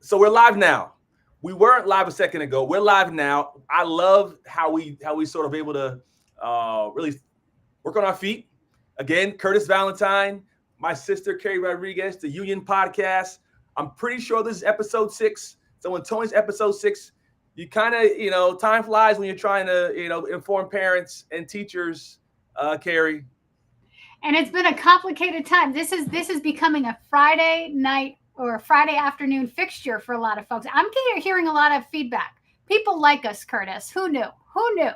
So we're live now. We weren't live a second ago. We're live now. I love how we sort of able to really work on our feet. Again, Curtis Valentine, my sister Carrie Rodriguez, the Union Podcast. I'm pretty sure this is episode 6. So when Tony's episode 6, you kind of time flies when you're trying to inform parents and teachers. Carrie. And it's been a complicated time. This is becoming a Friday night or a Friday afternoon fixture for a lot of folks. I'm hearing a lot of feedback. People like us, Curtis. Who knew? Who knew?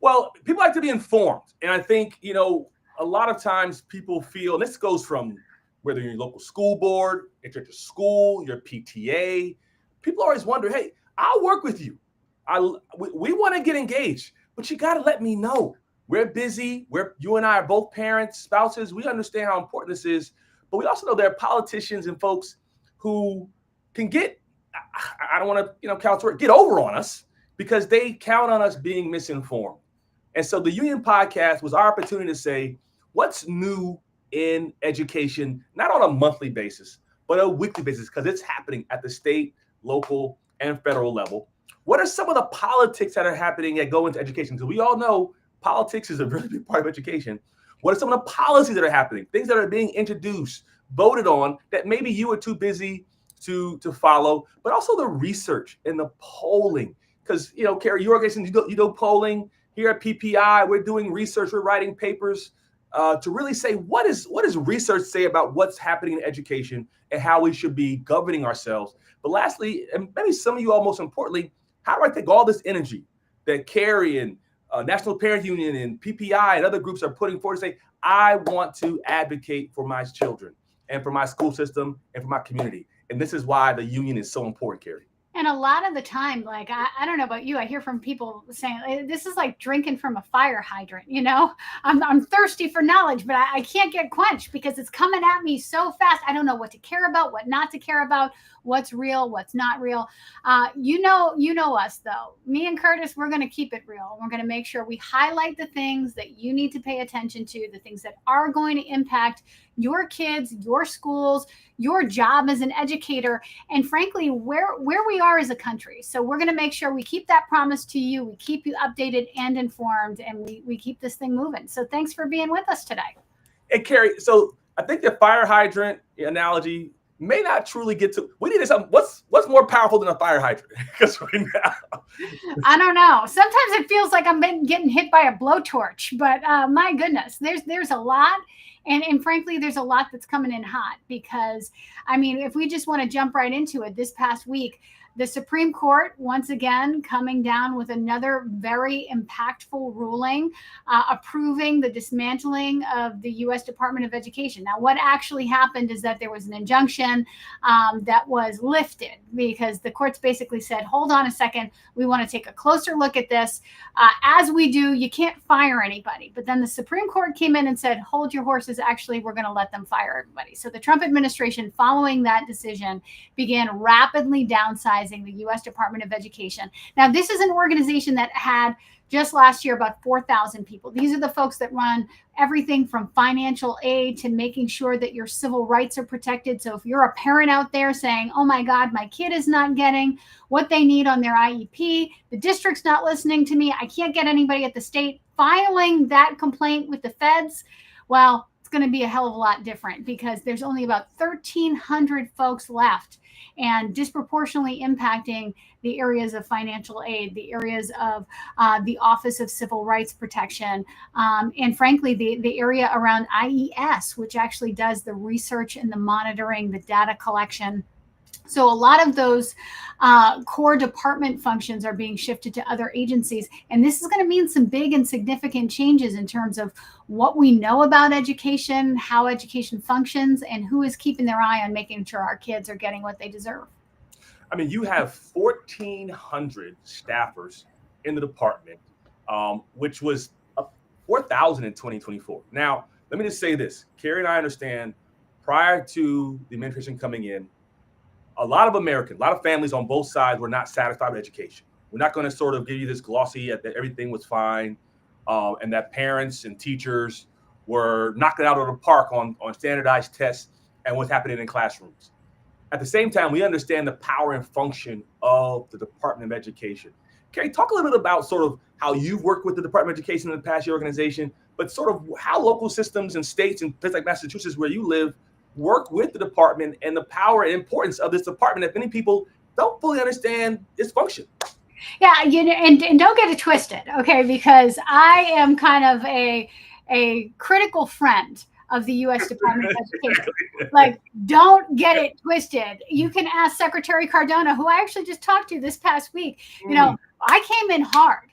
Well, people like to be informed. And I think, a lot of times people feel, and this goes from whether you're your local school board, if you're at your school, your PTA, people always wonder, hey, I'll work with you. We want to get engaged, but you got to let me know. We're busy. You and I are both parents, spouses. We understand how important this is, but we also know there are politicians and folks who can get, I don't want to, couch word, get over on us because they count on us being misinformed. And so the Union Podcast was our opportunity to say, what's new in education, not on a monthly basis, but a weekly basis, because it's happening at the state, local, and federal level. What are some of the politics that are happening that go into education? Because we all know politics is a really big part of education. What are some of the policies that are happening, things that are being introduced, voted on, that maybe you were too busy to follow, but also the research and the polling. Because, Carrie, your organization, you do polling. Here at PPI, we're doing research, we're writing papers to really say what does research say about what's happening in education and how we should be governing ourselves. But lastly, and maybe some of you all most importantly, how do I take all this energy that Carrie and National Parent Union and PPI and other groups are putting forward to say, I want to advocate for my children and for my school system and for my community. And this is why the union is so important, Carrie. And a lot of the time, like, I don't know about you, I hear from people saying, this is like drinking from a fire hydrant, I'm thirsty for knowledge, but I can't get quenched because it's coming at me so fast. I don't know what to care about, what not to care about, what's real, what's not real. You know us, though. Me and Curtis, we're going to keep it real. We're going to make sure we highlight the things that you need to pay attention to, the things that are going to impact your kids, your schools, your job as an educator, and frankly, where we are as a country. So we're going to make sure we keep that promise to you. We keep you updated and informed, and we keep this thing moving. So thanks for being with us today. Hey, Carrie, so I think the fire hydrant analogy may not truly get to, we need something. What's more powerful than a fire hydrant? Because right now, I don't know. Sometimes it feels like I'm getting hit by a blowtorch, but my goodness, there's a lot. And frankly, there's a lot that's coming in hot because, if we just want to jump right into it, this past week, the Supreme Court, once again, coming down with another very impactful ruling, approving the dismantling of the U.S. Department of Education. Now, what actually happened is that there was an injunction that was lifted because the courts basically said, hold on a second, we want to take a closer look at this. As we do, you can't fire anybody. But then the Supreme Court came in and said, hold your horses, actually, we're going to let them fire everybody. So the Trump administration, following that decision, began rapidly downsizing the U.S. Department of Education. Now, this is an organization that had just last year about 4,000 people. These are the folks that run everything from financial aid to making sure that your civil rights are protected. So if you're a parent out there saying, oh my God, my kid is not getting what they need on their IEP, the district's not listening to me, I can't get anybody at the state, filing that complaint with the feds, well, it's going to be a hell of a lot different because there's only about 1,300 folks left and disproportionately impacting the areas of financial aid, the areas of the Office of Civil Rights Protection, and frankly, the area around IES, which actually does the research and the monitoring, the data collection. So a lot of those core department functions are being shifted to other agencies. And this is going to mean some big and significant changes in terms of what we know about education, how education functions, and who is keeping their eye on making sure our kids are getting what they deserve. You have 1,400 staffers in the department, which was 4,000 in 2024. Now, let me just say this. Carrie and I understand prior to the administration coming in, a lot of families on both sides were not satisfied with education. We're not going to sort of give you this glossy that everything was fine and that parents and teachers were knocking out of the park on standardized tests and what's happening in classrooms. At the same time, we understand the power and function of the Department of Education. Carrie, talk a little bit about sort of how you've worked with the Department of Education in the past, your organization, but sort of how local systems and states and places like Massachusetts, where you live, work with the department and the power and importance of this department that many people don't fully understand its function. Yeah, and don't get it twisted, okay? Because I am kind of a critical friend of the U.S. Department of Education. Like, don't get it twisted. You can ask Secretary Cardona, who I actually just talked to this past week. You know, I came in hard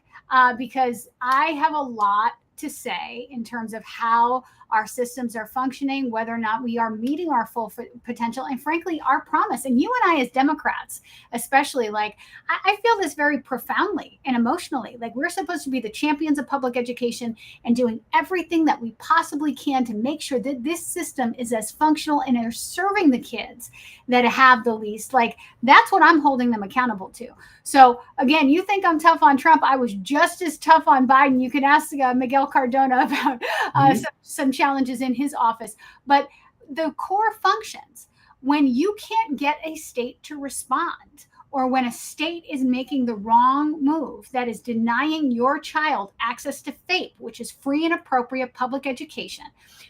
because I have a lot to say in terms of how our systems are functioning, whether or not we are meeting our full potential, and frankly, our promise. And you and I, as Democrats, especially, like, I feel this very profoundly and emotionally. Like, we're supposed to be the champions of public education and doing everything that we possibly can to make sure that this system is as functional and are serving the kids that have the least. Like, that's what I'm holding them accountable to. So again, you think I'm tough on Trump. I was just as tough on Biden. You can ask Miguel Cardona about some challenges in his office. But the core functions, when you can't get a state to respond, or when a state is making the wrong move that is denying your child access to FAPE, which is free and appropriate public education,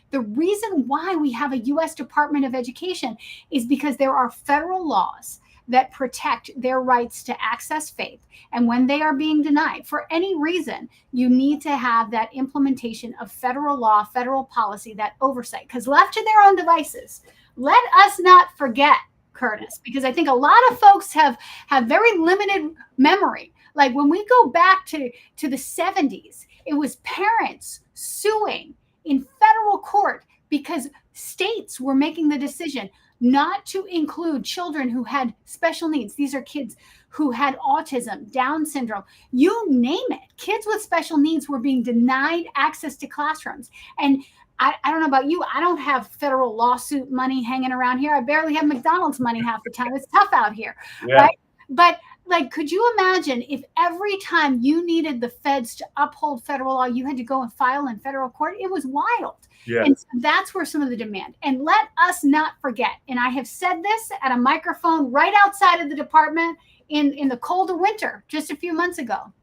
the reason why we have a U.S. Department of Education is because there are federal laws that protect their rights to access FAPE. And when they are being denied for any reason, you need to have that implementation of federal law, federal policy, that oversight. Because left to their own devices, let us not forget, Curtis, because I think a lot of folks have very limited memory. Like, when we go back to the 70s, it was parents suing in federal court because states were making the decision not to include children who had special needs. These are kids who had autism, Down syndrome, you name it. Kids with special needs were being denied access to classrooms. And I don't know about you, I don't have federal lawsuit money hanging around here. I barely have McDonald's money half the time. It's tough out here, right? But like, could you imagine if every time you needed the feds to uphold federal law, you had to go and file in federal court? It was wild. Yeah. And so that's where some of the demand. And let us not forget, and I have said this at a microphone right outside of the department in the cold of winter just a few months ago,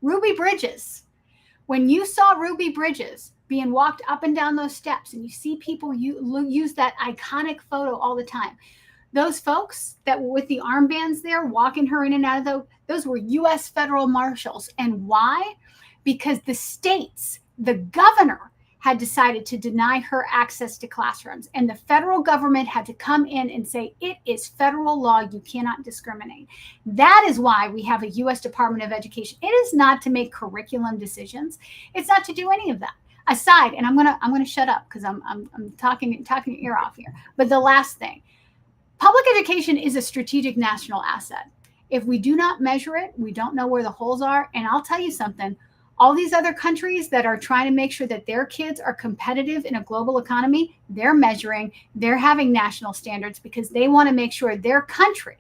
Ruby Bridges. When you saw Ruby Bridges being walked up and down those steps, and you see people use that iconic photo all the time, those folks that were with the armbands there walking her in and out of those were U.S. federal marshals. And why? Because the states, the governor, had decided to deny her access to classrooms. And the federal government had to come in and say, it is federal law, you cannot discriminate. That is why we have a U.S. Department of Education. It is not to make curriculum decisions. It's not to do any of that. Aside, and I'm gonna shut up because I'm talking your ear off here. But the last thing, public education is a strategic national asset. If we do not measure it, we don't know where the holes are. And I'll tell you something, all these other countries that are trying to make sure that their kids are competitive in a global economy, they're measuring, they're having national standards because they want to make sure their country,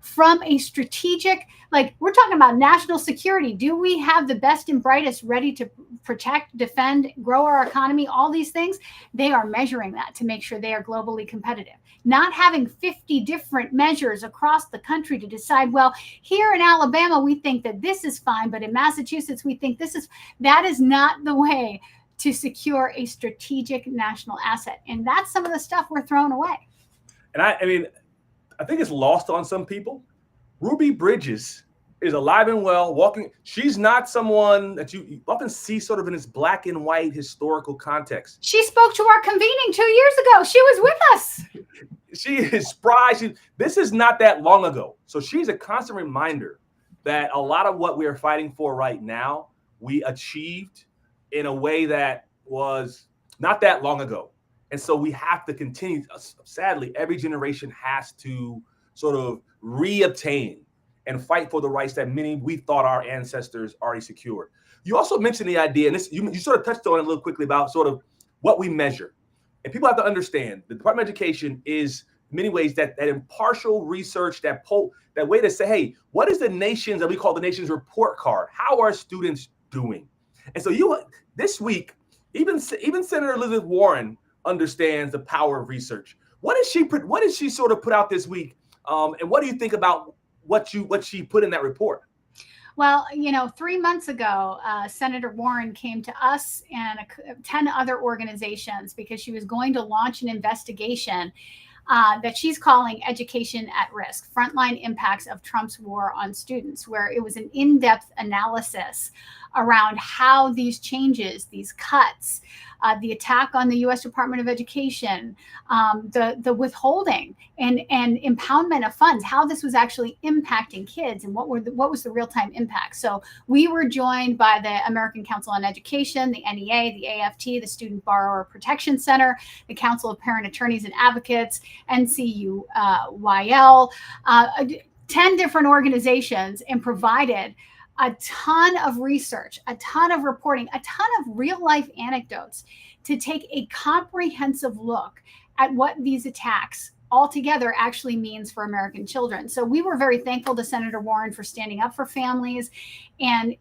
from a strategic, like, we're talking about national security. Do we have the best and brightest ready to protect, defend, grow our economy, all these things? They are measuring that to make sure they are globally competitive. Not having 50 different measures across the country to decide, well, here in Alabama, we think that this is fine, but in Massachusetts, we think that is not the way to secure a strategic national asset. And that's some of the stuff we're throwing away. And I mean, I think it's lost on some people. Ruby Bridges is alive and well, walking. She's not someone that you often see sort of in this black and white historical context. She spoke to our convening 2 years ago. She was with us. She is spry. This is not that long ago. So she's a constant reminder that a lot of what we are fighting for right now, we achieved in a way that was not that long ago. And so we have to continue. Sadly, every generation has to sort of reobtain and fight for the rights that many we thought our ancestors already secured. You also mentioned the idea, and this you sort of touched on it a little quickly, about sort of what we measure. And people have to understand the Department of Education is in many ways that impartial research, that way to say, hey, what is the nation's, that we call the nation's report card? How are students doing? And so this week, even Senator Elizabeth Warren understands the power of research. What did she sort of put out this week? And what do you think about what she put in that report? Well, 3 months ago, Senator Warren came to us and 10 other organizations because she was going to launch an investigation that she's calling Education at Risk, Frontline Impacts of Trump's War on Students, where it was an in-depth analysis around how these changes, these cuts, the attack on the U.S. Department of Education, the withholding and impoundment of funds, how this was actually impacting kids and what was the real-time impact. So we were joined by the American Council on Education, the NEA, the AFT, the Student Borrower Protection Center, the Council of Parent Attorneys and Advocates, NCUYL, 10 different organizations, and provided a ton of research, a ton of reporting, a ton of real life anecdotes to take a comprehensive look at what these attacks altogether actually means for American children. So we were very thankful to Senator Warren for standing up for families and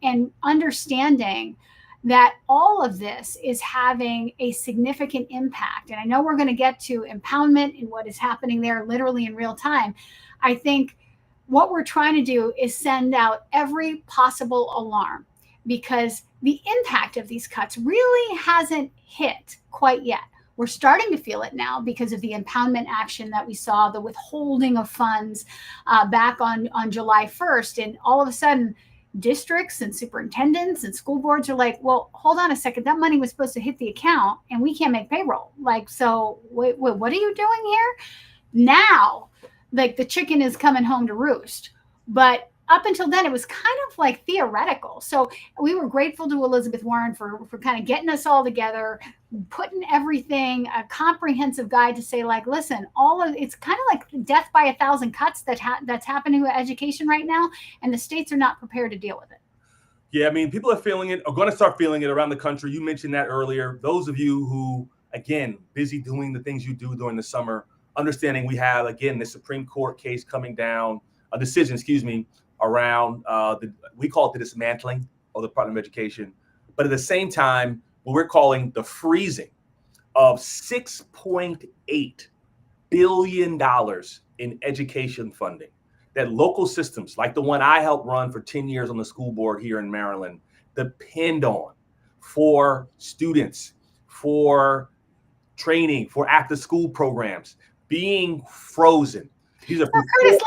understanding that all of this is having a significant impact. And I know we're going to get to impoundment and what is happening there literally in real time. I think what we're trying to do is send out every possible alarm, because the impact of these cuts really hasn't hit quite yet. We're starting to feel it now because of the impoundment action that we saw, the withholding of funds back on July 1st. And all of a sudden, districts and superintendents and school boards are like, well, hold on a second. That money was supposed to hit the account and we can't make payroll. Like, so wait, what are you doing here? Now, like, the chicken is coming home to roost. But up until then, it was kind of like theoretical. So we were grateful to Elizabeth Warren for kind of getting us all together, putting everything, a comprehensive guide to say, like, listen, it's kind of like death by 1,000 cuts that's happening with education right now, and the states are not prepared to deal with it. Yeah, I mean, people are feeling it, are going to start feeling it around the country. You mentioned that earlier. Those of you who, again, busy doing the things you do during the summer, understanding we have, again, the Supreme Court case coming down, a decision, around we call it the dismantling of the Department of Education, but at the same time, what we're calling the freezing of $6.8 billion in education funding that local systems like the one I helped run for 10 years on the school board here in Maryland depend on for students, for training, for after school programs being frozen. These are Curtis,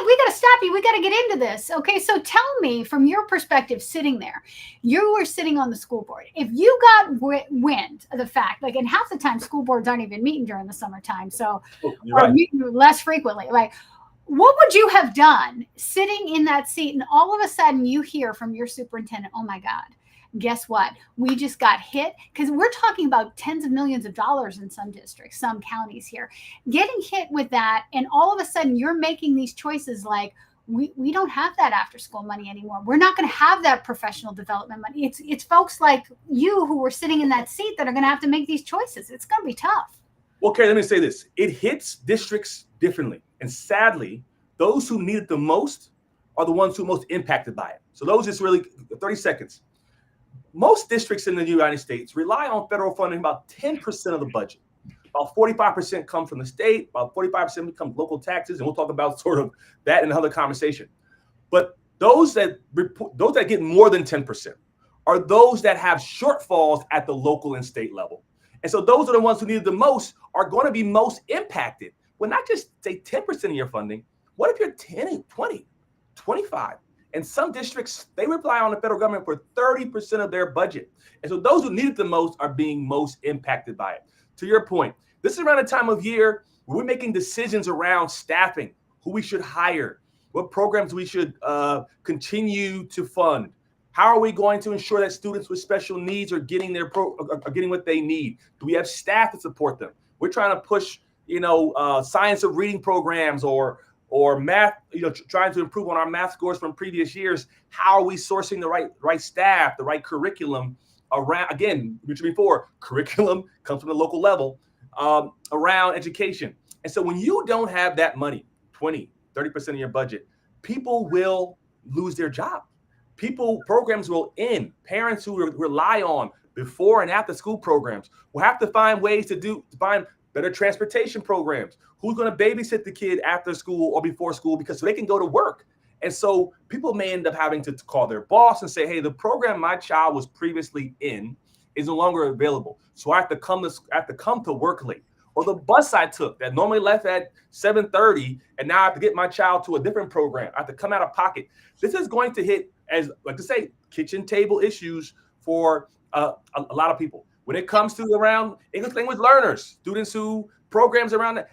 we gotta stop you. We gotta get into this. Okay, so tell me, from your perspective, sitting there, you were sitting on the school board. If you got wind of the fact, like, and half the time school boards aren't even meeting during the summertime, so or meeting less frequently. Like, what would you have done sitting in that seat, and all of a sudden you hear from your superintendent, "Oh my God, guess what? We just got hit," because we're talking about tens of millions of dollars in some districts, some counties here, getting hit with that. And all of a sudden you're making these choices like, we don't have that after school money anymore. We're not going to have that professional development money. It's folks like you who were sitting in that seat that are going to have to make these choices. It's going to be tough. Well, Carrie, let me say this. It hits districts differently. And sadly, those who need it the most are the ones who are most impacted by it. So those just really 30 seconds. Most districts in the United States rely on federal funding about 10% of the budget. About 45% come from the state, about 45% becomes local taxes, and we'll talk about sort of that in another conversation. But those that get more than 10% are those that have shortfalls at the local and state level. And so those are the ones who need it the most, are going to be most impacted. Well, not just say 10% of your funding. What if you're 10, 20, 25? And some districts, they rely on the federal government for 30% of their budget. And so those who need it the most are being most impacted by it. To your point, this is around a time of year where we're making decisions around staffing, who we should hire, what programs we should continue to fund. How are we going to ensure that students with special needs are getting getting what they need? Do we have staff to support them? We're trying to push, science of reading programs or math, trying to improve on our math scores from previous years. How are we sourcing the right staff, the right curriculum around, again, mentioned before, curriculum comes from the local level, around education. And so when you don't have that money, 20, 30% of your budget, people will lose their job. Programs will end. Parents who rely on before and after school programs will have to find ways to find better transportation programs, who's going to babysit the kid after school or before school because so they can go to work. And so people may end up having to call their boss and say, hey, the program my child was previously in is no longer available. So I have to come to work late. Or the bus I took that normally left at 7:30, and now I have to get my child to a different program. I have to come out of pocket. This is going to hit, as like to say, kitchen table issues for a lot of people. When it comes to around English language learners, students who programs around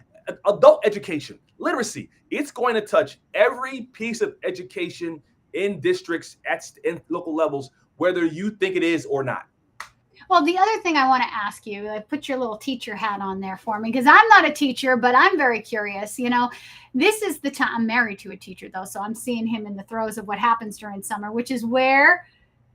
adult education, literacy, it's going to touch every piece of education in districts in local levels, whether you think it is or not. Well, the other thing I want to ask you, like, put your little teacher hat on there for me, because I'm not a teacher, but I'm very curious. This is the time. I'm married to a teacher, though, so I'm seeing him in the throes of what happens during summer, which is where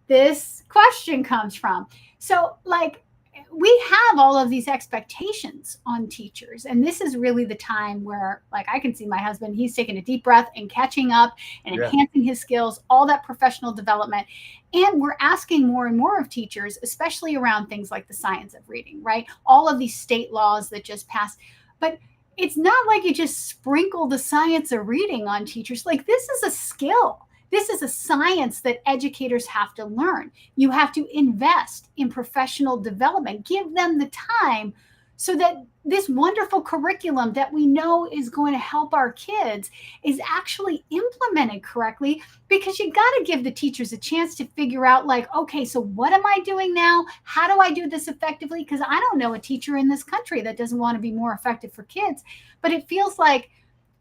this question comes from. So, like, we have all of these expectations on teachers, and this is really the time where, like, I can see my husband, he's taking a deep breath and catching up and enhancing his skills, all that professional development. And we're asking more and more of teachers, especially around things like the science of reading, right? All of these state laws that just passed. But it's not like you just sprinkle the science of reading on teachers. Like, this is a skill. This is a science that educators have to learn. You have to invest in professional development, give them the time so that this wonderful curriculum that we know is going to help our kids is actually implemented correctly, because you got to give the teachers a chance to figure out, like, okay, so what am I doing now? How do I do this effectively? Because I don't know a teacher in this country that doesn't want to be more effective for kids. But it feels like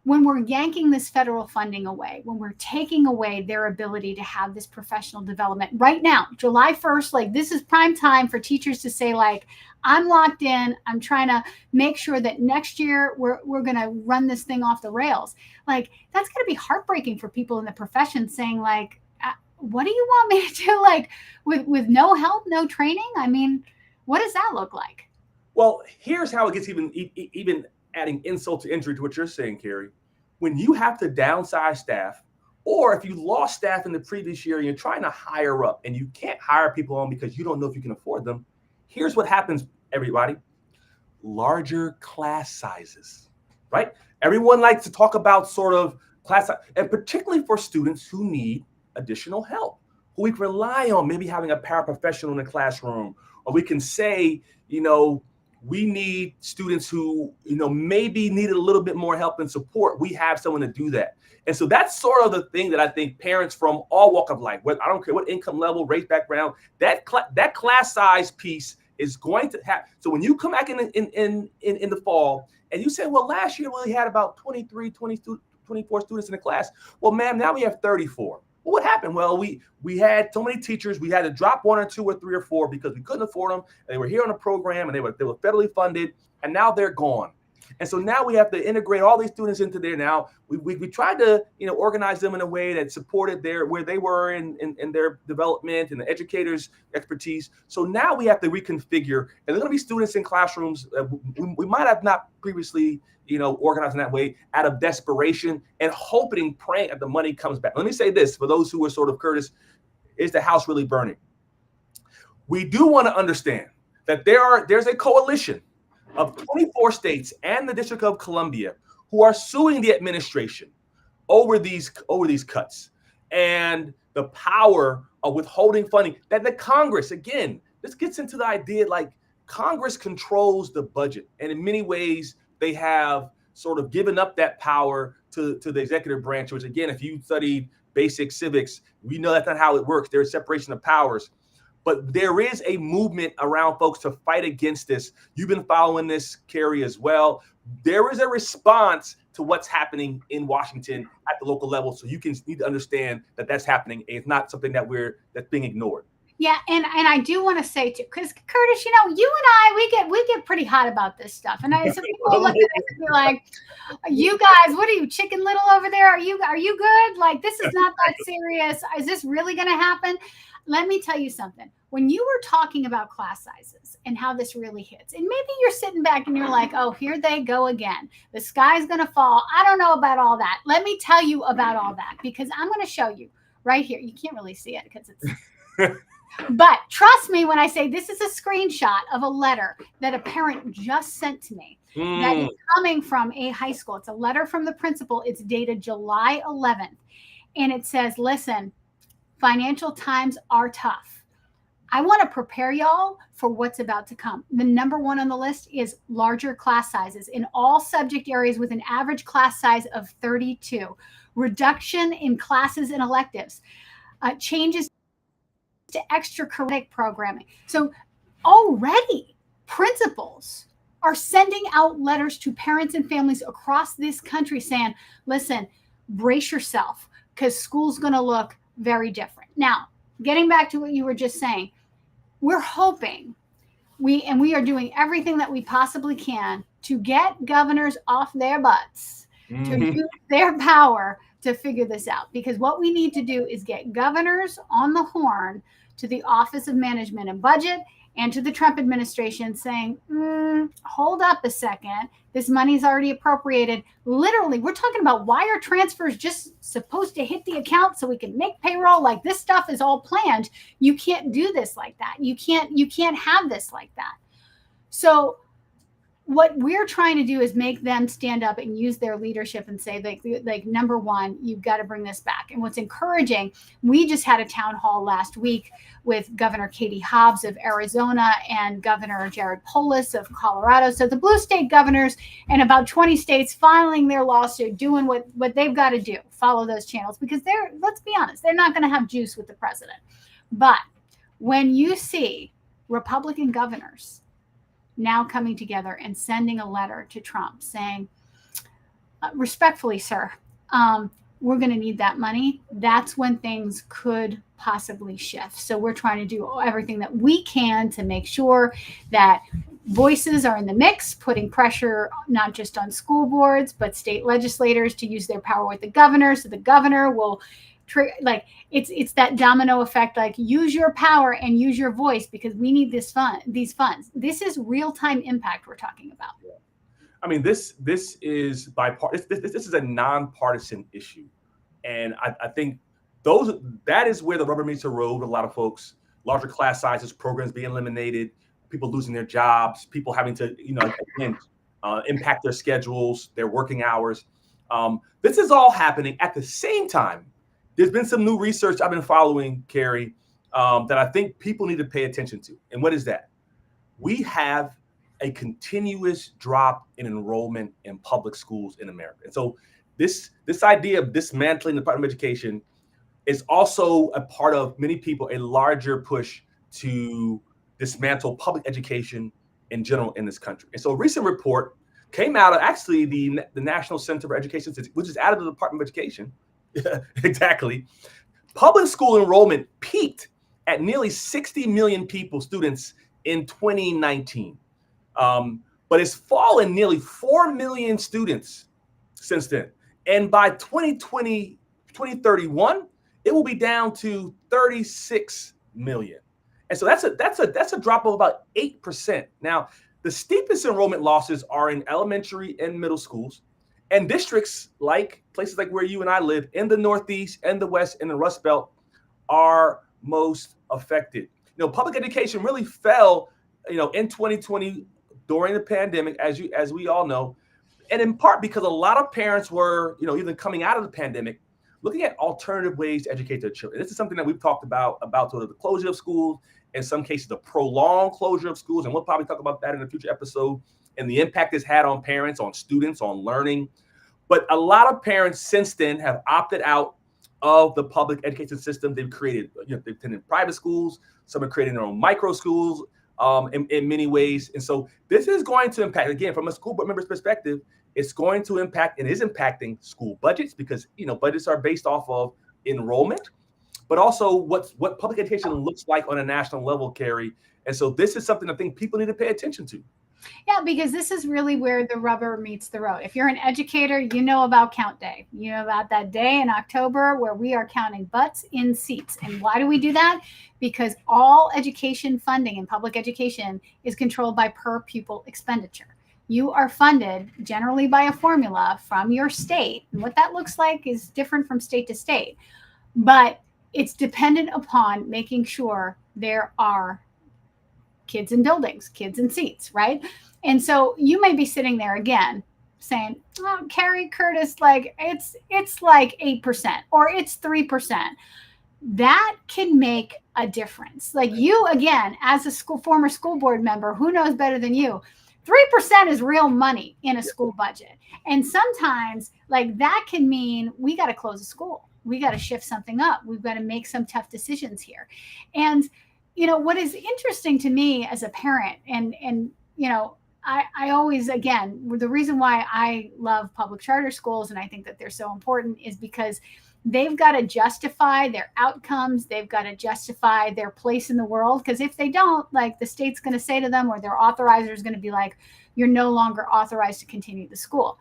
when we're yanking this federal funding away, when we're taking away their ability to have this professional development right now, July 1st, like, this is prime time for teachers to say, like, I'm locked in. I'm trying to make sure that next year we're going to run this thing off the rails. Like, that's going to be heartbreaking for people in the profession saying, like, what do you want me to do? Like, with no help, no training? I mean, what does that look like? Well, here's how it gets even adding insult to injury to what you're saying, Carrie. When you have to downsize staff, or if you lost staff in the previous year and you're trying to hire up and you can't hire people on because you don't know if you can afford them, here's what happens, everybody. Larger class sizes, right? Everyone likes to talk about sort of class size, and particularly for students who need additional help, who we can rely on maybe having a paraprofessional in the classroom, or we can say, we need students who, maybe needed a little bit more help and support. We have someone to do that. And so that's sort of the thing that I think parents from all walk of life, I don't care what income level, race, background, that class size piece is going to happen. So when you come back in the fall and you say, well, last year we only had about 23, 24 students in the class. Well, ma'am, now we have 34. Well, what happened? Well, we had so many teachers, we had to drop 1 or 2 or 3 or 4 because we couldn't afford them. They were here on a program and they were federally funded, and now they're gone. And so now we have to integrate all these students into there. Now we tried to organize them in a way that supported where they were in their development and the educators' expertise. So now we have to reconfigure, and there's going to be students in classrooms that we might have not previously organized in that way out of desperation and hoping, praying that the money comes back. Let me say this for those who are sort of, Curtis, is the house really burning? We do want to understand that there's a coalition of 24 states and the District of Columbia who are suing the administration over these cuts and the power of withholding funding. That the Congress, again, this gets into the idea like Congress controls the budget, and in many ways they have sort of given up that power to the executive branch, which, again, if you studied basic civics, we know that's not how it works. There's separation of powers. But there is a movement around folks to fight against this. You've been following this, Carrie, as well. There is a response to what's happening in Washington at the local level. So you need to understand that that's happening. It's not something that's being ignored. Yeah, and I do want to say too, because Curtis, you and I, we get pretty hot about this stuff, and some people look at us and be like, "You guys, what are you, Chicken Little over there? Are you good? Like, this is not that serious. Is this really going to happen?" Let me tell you something. When you were talking about class sizes and how this really hits, and maybe you're sitting back and you're like, "Oh, here they go again. The sky's going to fall. I don't know about all that." Let me tell you about all that, because I'm going to show you right here. You can't really see it because it's. But trust me when I say this is a screenshot of a letter that a parent just sent to me. that is Mm. coming from a high school. It's a letter from the principal. It's dated July 11th. And it says, listen, financial times are tough. I want to prepare y'all for what's about to come. The number one on the list is larger class sizes in all subject areas with an average class size of 32, reduction in classes and electives, changes to extracurricular programming. So already principals are sending out letters to parents and families across this country saying, listen, brace yourself because school's going to look very different. Now, getting back to what you were just saying, we're hoping we are doing everything that we possibly can to get governors off their butts, to use their power to figure this out. Because what we need to do is get governors on the horn to the Office of Management and Budget and to the Trump administration saying, hold up a second. This money is already appropriated. Literally, we're talking about wire transfers just supposed to hit the account so we can make payroll. Like this stuff is all planned. You can't do this like that. You can't have this like that. So what we're trying to do is make them stand up and use their leadership and say, like number one, you've got to bring this back. And what's encouraging, we just had a town hall last week with Governor Katie Hobbs of Arizona and Governor Jared Polis of Colorado. So the blue state governors and about 20 states filing their lawsuit, doing what they've got to do, follow those channels, because let's be honest, they're not going to have juice with the president. But when you see Republican governors now coming together and sending a letter to Trump saying, respectfully, sir, we're going to need that money, that's when things could possibly shift. So we're trying to do everything that we can to make sure that voices are in the mix, putting pressure not just on school boards, but state legislators to use their power with the governor. So the governor will it's that domino effect, like use your power and use your voice because we need these funds. This is real-time impact we're talking about. I mean, this is bipartisan. This is a nonpartisan issue, and I think that is where the rubber meets the road with a lot of folks. Larger class sizes, programs being eliminated, people losing their jobs, people having to again impact their schedules, their working hours. This is all happening at the same time. There's been some new research I've been following, Carrie, that I think people need to pay attention to. And what is that? We have a continuous drop in enrollment in public schools in America. And so this idea of dismantling the Department of Education is also a part of many people, a larger push to dismantle public education in general in this country. And so a recent report came out of actually the National Center for Education, which is out of the Department of Education. Exactly. Public school enrollment peaked at nearly 60 million students in 2019. But it's fallen nearly 4 million students since then. And by 2031, it will be down to 36 million. And so that's a drop of about 8%. Now, the steepest enrollment losses are in elementary and middle schools. And districts like places like where you and I live in the Northeast and the West and the Rust Belt are most affected. Public education really fell, in 2020 during the pandemic, as we all know, and in part because a lot of parents were, even coming out of the pandemic, looking at alternative ways to educate their children. This is something that we've talked about sort of the closure of schools, in some cases, the prolonged closure of schools. And we'll probably talk about that in a future episode and the impact it's had on parents, on students, on learning. But a lot of parents since then have opted out of the public education system. They've created, they've attended private schools. Some are creating their own micro schools in many ways. And so this is going to impact, again, from a school board member's perspective, it's going to impact and is impacting school budgets because, budgets are based off of enrollment, but also what public education looks like on a national level, Carrie. And so this is something I think people need to pay attention to. Yeah, because this is really where the rubber meets the road. If you're an educator, you know about Count Day. You know about that day in October where we are counting butts in seats. And why do we do that? Because all education funding in public education is controlled by per pupil expenditure. You are funded generally by a formula from your state. And what that looks like is different from state to state. But it's dependent upon making sure there are kids in buildings, kids in seats, right? And so you may be sitting there again saying, oh, Carrie Curtis, like it's like 8% or it's 3%. That can make a difference. Like you, again, as a former school board member, who knows better than you? 3% is real money in a school budget. And sometimes like that can mean we got to close a school. We got to shift something up. We've got to make some tough decisions here. And, what is interesting to me as a parent and, I always, again, the reason why I love public charter schools and I think that they're so important is because they've got to justify their outcomes. They've got to justify their place in the world. Because if they don't, like the state's going to say to them or their authorizer is going to be like, you're no longer authorized to continue the school.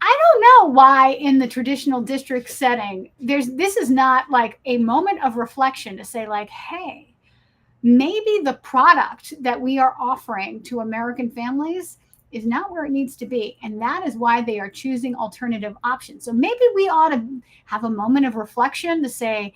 I don't know why in the traditional district setting, this is not like a moment of reflection to say like, hey, maybe the product that we are offering to American families is not where it needs to be. And that is why they are choosing alternative options. So maybe we ought to have a moment of reflection to say,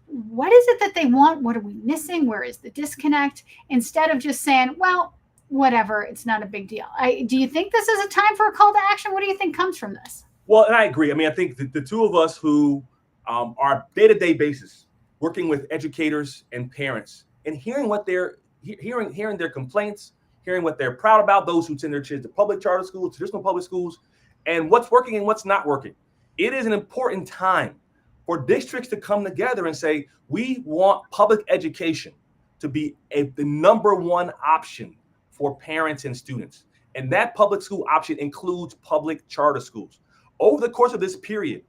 what is it that they want? What are we missing? Where is the disconnect? Instead of just saying, well, whatever, it's not a big deal. Do you think this is a time for a call to action? What do you think comes from this? Well, and I agree. I mean, I think the two of us who are day-to-day basis working with educators and parents and hearing what they're hearing their complaints, hearing what they're proud about, those who send their kids to public charter schools, traditional public schools, and what's working and what's not working. It is an important time for districts to come together and say, we want public education to be the number one option for parents and students. And that public school option includes public charter schools. Over the course of this period,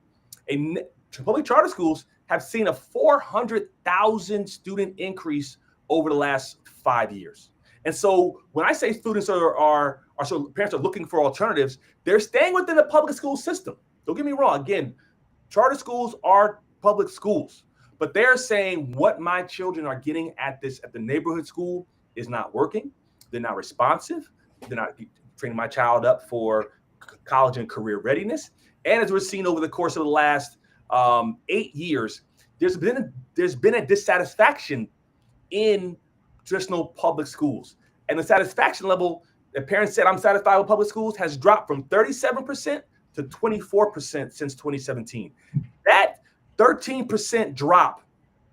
public charter schools have seen a 400,000 student increase over the last 5 years. And so when I say students are so parents are looking for alternatives, they're staying within the public school system. Don't get me wrong. Again, charter schools are public schools, but they're saying what my children are getting at the neighborhood school is not working. They're not responsive. They're not training my child up for college and career readiness. And as we're seeing over the course of the last 8 years, there's been a dissatisfaction in traditional public schools. And the satisfaction level that parents said I'm satisfied with public schools has dropped from 37% to 24% since 2017. That 13% drop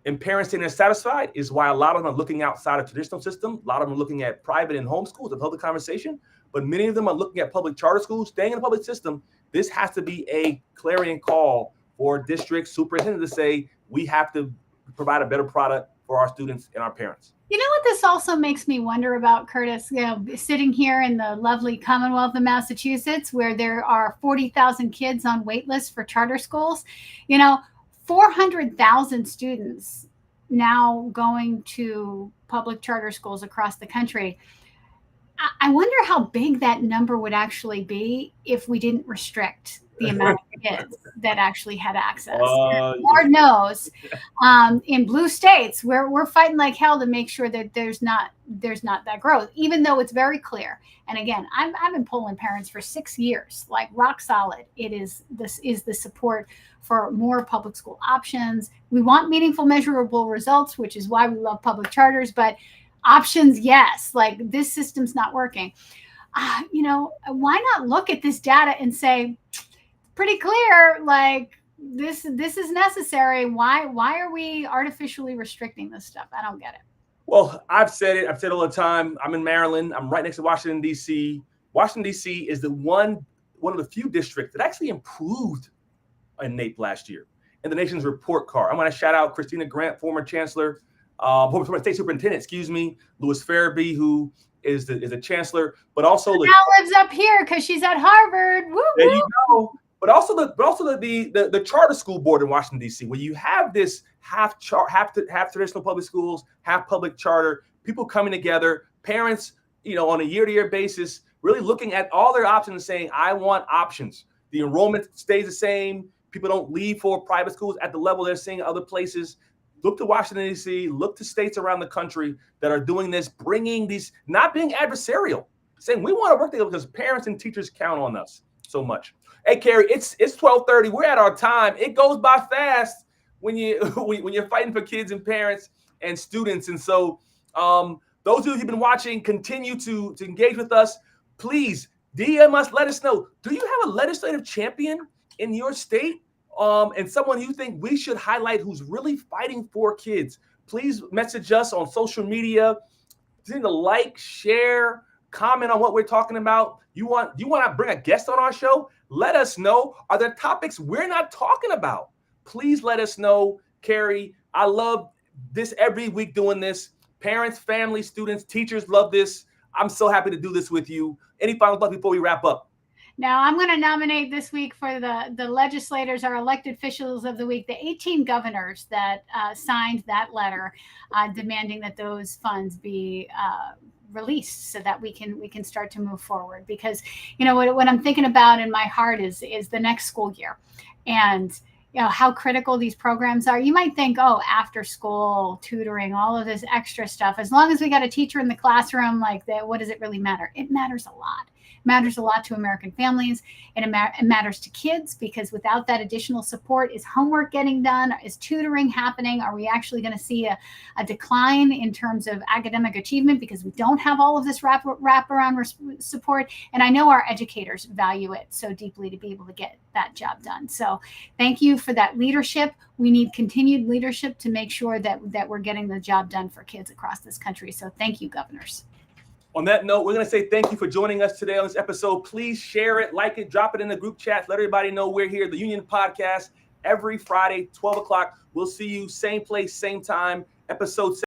in parents saying they're satisfied is why a lot of them are looking outside of traditional system. A lot of them are looking at private and home schools, the public conversation, but many of them are looking at public charter schools, staying in the public system. This has to be a clarion call for district superintendent to say, we have to provide a better product for our students and our parents. You know what this also makes me wonder about, Curtis? Sitting here in the lovely Commonwealth of Massachusetts, where there are 40,000 kids on wait lists for charter schools, 400,000 students now going to public charter schools across the country. I wonder how big that number would actually be if we didn't restrict the amount of kids that actually had access. Lord knows, in blue states, we're fighting like hell to make sure that there's not that growth, even though it's very clear. And again, I've been polling parents for 6 years, like rock solid. This is the support for more public school options. We want meaningful, measurable results, which is why we love public charters, but options, yes, like this system's not working. Why not look at this data and say, pretty clear, like this is necessary. Why are we artificially restricting this stuff? I don't get it. Well, I've said it all the time. I'm in Maryland. I'm right next to Washington, D.C. Washington, D.C. is one of the few districts that actually improved in NAEP last year in the nation's report card. I'm going to shout out Christina Grant, former chancellor, former state superintendent, Louis Farabee, who is the chancellor, but also now lives up here because she's at Harvard. Woo, there you go. But also the charter school board in Washington, D.C., where you have this half traditional public schools, half public charter, people coming together, parents, on a year-to-year basis, really looking at all their options and saying, I want options. The enrollment stays the same. People don't leave for private schools at the level they're seeing other places. Look to Washington, D.C., look to states around the country that are doing this, bringing these, not being adversarial, saying we want to work together because parents and teachers count on us so much. Hey, Carrie, it's 12:30. We're at our time. It goes by fast when you're fighting for kids and parents and students. And so Those of you who've been watching, continue to engage with us. Please DM us. Let us know. Do you have a legislative champion in your state? And someone you think we should highlight who's really fighting for kids? Please message us on social media. Continue to like, share, comment on what we're talking about. You want to bring a guest on our show? Let us know. Are there topics we're not talking about? Please let us know, Carrie. I love this every week doing this. Parents, families, students, teachers love this. I'm so happy to do this with you. Any final thoughts before we wrap up? Now, I'm going to nominate this week for the legislators, our elected officials of the week, the 18 governors that signed that letter demanding that those funds be released so that we can start to move forward. Because, you know, what I'm thinking about in my heart is the next school year, and you know how critical these programs are. You might think, oh, after school tutoring, all of this extra stuff, as long as we got a teacher in the classroom, like that, what does it really matter? It matters a lot. It matters a lot to American families, and it matters to kids, because without that additional support, is homework getting done? Is tutoring happening? Are we actually going to see a decline in terms of academic achievement because we don't have all of this wraparound support? And I know our educators value it so deeply to be able to get that job done. So thank you for that leadership. We need continued leadership to make sure that we're getting the job done for kids across this country. So thank you, governors. On that note, we're going to say thank you for joining us today on this episode. Please share it, like it, drop it in the group chat. Let everybody know we're here, the Union Podcast, every Friday, 12 o'clock. We'll see you same place, same time, episode